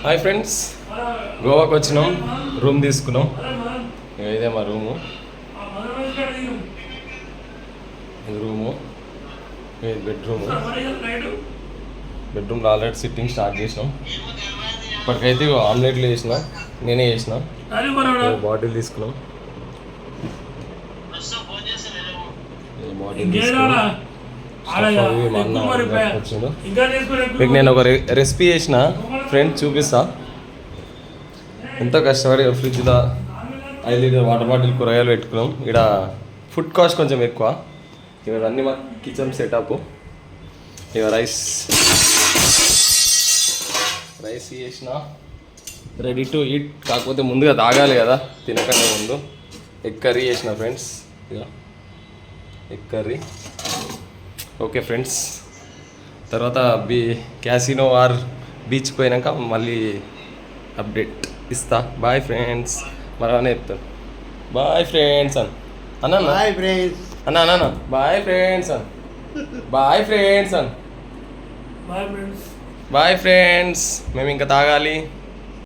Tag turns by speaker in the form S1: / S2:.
S1: Hi friends, గోవాకి వచ్చినాం, room తీసుకున్నాం. ఇదే మా రూము. ఇది రూము, ఇది బెడ్రూము. బెడ్రూమ్లో ఆల్రెడీ సిట్టింగ్ స్టార్ట్ చేసినాం. ఇప్పటికైతే ఆమ్లెట్లు వేసిన, నేనే చేసిన. బాటిల్ తీసుకున్నాం. బాటిల్ మీకు నేను ఒక రెసిపీ చేసిన ఫ్రెండ్స్, చూపిస్తా. ఎంతో కష్టపడి ఫ్రిడ్జ్లో 5 లీటర్ వాటర్ బాటిల్ కూరగాయలు పెట్టుకున్నాం. ఇక్కడ ఫుడ్ కాస్ట్ కొంచెం ఎక్కువ. ఇవన్నీ మా కిచెన్ సెటప్. ఇక రైస్ చేసిన, రెడీ టు ఈట్. కాకపోతే ముందుగా తాగాలి కదా తినకనే ముందు. ఎగ్ కర్రీ చేసిన ఫ్రెండ్స్. ఇక ఎగ్ కర్రీ. ఓకే ఫ్రెండ్స్, తర్వాత క్యాసినో ఆర్ బీచ్కి పోయినాక మళ్ళీ అప్డేట్ ఇస్తా. Bye friends. మరనే చెప్తాను బాయ్ ఫ్రెండ్స్ అన్న బాయ్ ఫ్రెండ్స్ అన్న bye friends bye friends bye friends. మేము ఇంకా తాగాలి.